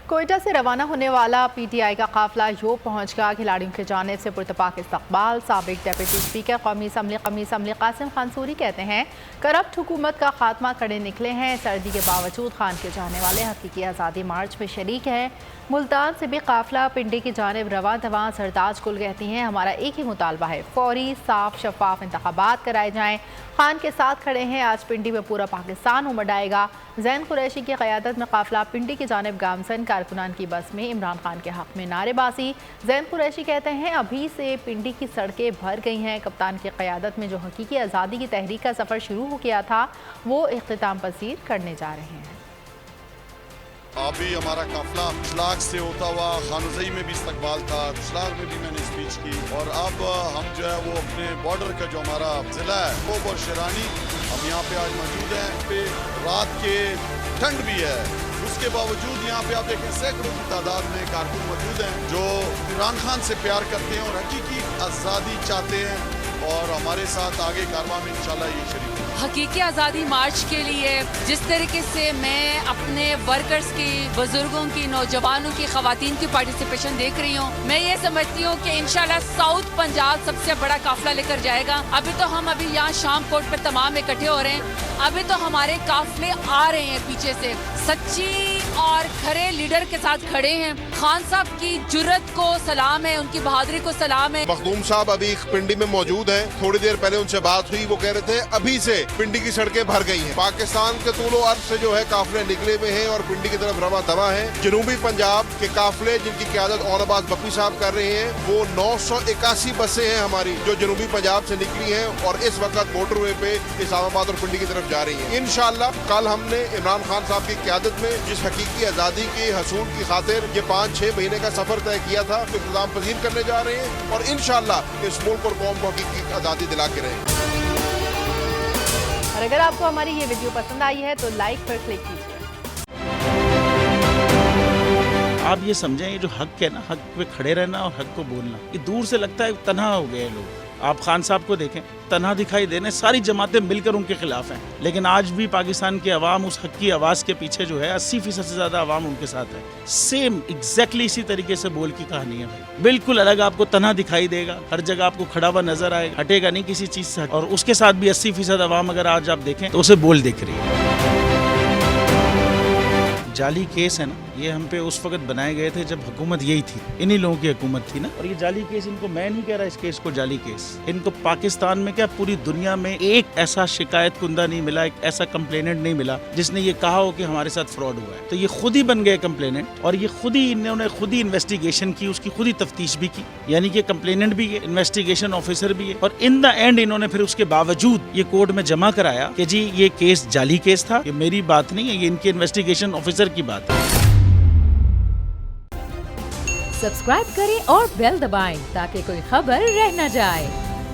कोयटा से रवाना होने वाला पीटीआई का काफिला यूप पहुंच गया। खिलाड़ियों की जानिब से पुरतपाक इस्तकबाल। साबिक डेप्यूटी स्पीकर कौमी असम्बली कासिम खान सूरी कहते हैं करप्ट हुकूमत का खात्मा खड़े निकले हैं। सर्दी के बावजूद खान के जाने वाले हकीकी आज़ादी मार्च में शरीक हैं। मुल्तान से भी काफिला पिंडी की जानिब रवा दवा। सरताज कुल कहती हैं हमारा एक ही मुतालबा है, फौरी साफ शफाफ इंतखाबात कराए जाएँ। खान के साथ खड़े हैं। आज पिंडी में पूरा पाकिस्तान उमड़ आएगा। जैन कुरैशी की क़यादत में काफिला पिंडी की जानिब गामसन। कारकुनान की बस में इमरान खान के हक़ में नारेबाजी। जैन कुरैशी कहते हैं अभी से पिंडी की सड़कें भर गई हैं। कप्तान की क़यादत में जो हकीकी आज़ादी की तहरीक का सफ़र शुरू हो गया था वो इख्तिताम पसीर करने जा रहे हैं। अभी हमारा काफिला शलाग से होता हुआ खानोज़ई में भी इस्तकबाल था, शलाग में भी मैंने स्पीच की, और अब हम जो है वो अपने बॉर्डर का जो हमारा ज़िला है कोब और शेरानी, हम यहाँ पे आज मौजूद हैं। पे रात के ठंड भी है, उसके बावजूद यहाँ पे आप देखें सैकड़ों की तादाद में कारकुन मौजूद हैं जो इमरान खान से प्यार करते हैं और हकीकी आज़ादी चाहते हैं, और हमारे साथ आगे कारवां में इंशाल्लाह ये शरीक है। हकीकी आज़ादी मार्च के लिए जिस तरीके से मैं अपने वर्कर्स की, बुजुर्गों की, नौजवानों की, ख़वातीन की पार्टिसिपेशन देख रही हूँ, मैं ये समझती हूँ कि इंशाल्लाह साउथ पंजाब सबसे बड़ा काफिला लेकर जाएगा। अभी तो हम यहाँ शाम कोट पे तमाम इकट्ठे हो रहे हैं। अभी तो हमारे काफिले आ रहे हैं पीछे से। सच्ची और खरे लीडर के साथ खड़े हैं। खान साहब की जुर्रत को सलाम है, उनकी बहादुरी को सलाम है। मखदूम साहब अभी पिंडी में मौजूद हैं। थोड़ी देर पहले उनसे बात हुई, वो कह रहे थे अभी से पिंडी की सड़कें भर गई हैं। पाकिस्तान के तूलो अर्ज से जो है काफिले निकले हुए हैं और पिंडी की तरफ रवा दवा है। जनूबी पंजाब के काफिले जिनकी क़यादत औरंगाबाद बप्पी साहब कर रहे हैं, वो 981 बसें हैं हमारी जो जनूबी पंजाब से निकली हैं और इस वक्त मोटरवे पे इस्लामाबाद और पिंडी की तरफ जा रही है। इंशाअल्लाह कल हमने इमरान खान साहब की क़यादत में जिस हकीकी आज़ादी की हसूल की खातिर ये 5-6 महीने का सफर तय किया था, तो इक़्तिदाम पसीर करने जा रहे हैं और इंशाअल्लाह इस मुल्क और कौम को हकीकी आज़ादी दिला के रहेंगे। और अगर आपको हमारी ये वीडियो पसंद आई है तो लाइक पर क्लिक कीजिए। आप ये समझें, ये जो हक है ना, हक पे खड़े रहना और हक को बोलना, ये दूर से लगता है तन्हा हो गए लोग। आप खान साहब को देखें, तन्हा दिखाई देने, सारी जमातें मिलकर उनके खिलाफ हैं, लेकिन आज भी पाकिस्तान की आवाम उस हक की आवाज़ के पीछे जो है 80% से ज़्यादा आवाम उनके साथ है। सेम एग्जैक्टली इसी तरीके से बोल की कहानी है भाई। बिल्कुल अलग आपको तन्हा दिखाई देगा, हर जगह आपको खड़ा हुआ नजर आएगा, हटेगा नहीं किसी चीज़ से। और उसके साथ भी 80% आवाम अगर आज आप देखें तो उसे बोल दिख रही है। जाली केस है ना, ये हम पे उस वक्त बनाए गए थे जब हुकूमत यही थी, इन्हीं लोगों की हुकूमत थी ना। और ये जाली केस, इनको मैं नहीं कह रहा इस केस को जाली केस, इनको पाकिस्तान में क्या पूरी दुनिया में एक ऐसा शिकायत कुंदा नहीं मिला, एक ऐसा कंप्लेनेंट नहीं मिला जिसने ये कहा हो कि हमारे साथ फ्रॉड हुआ है। तो ये खुद ही बन गए कंप्लेनेंट और ये खुद ही इन्होंने खुद ही इन्वेस्टिगेशन की, उसकी खुद ही तफ्तीश भी की, यानी कि कंप्लेनेंट भी है, इन्वेस्टिगेशन ऑफिसर भी है। और इन द एंड इन्होंने फिर उसके बावजूद ये कोर्ट में जमा कराया कि जी ये केस जाली केस था। ये मेरी बात नहीं है, ये इनके इन्वेस्टिगेशन ऑफिसर की बात है। सब्सक्राइब करें और बेल दबाएं ताकि कोई खबर रह न जाए।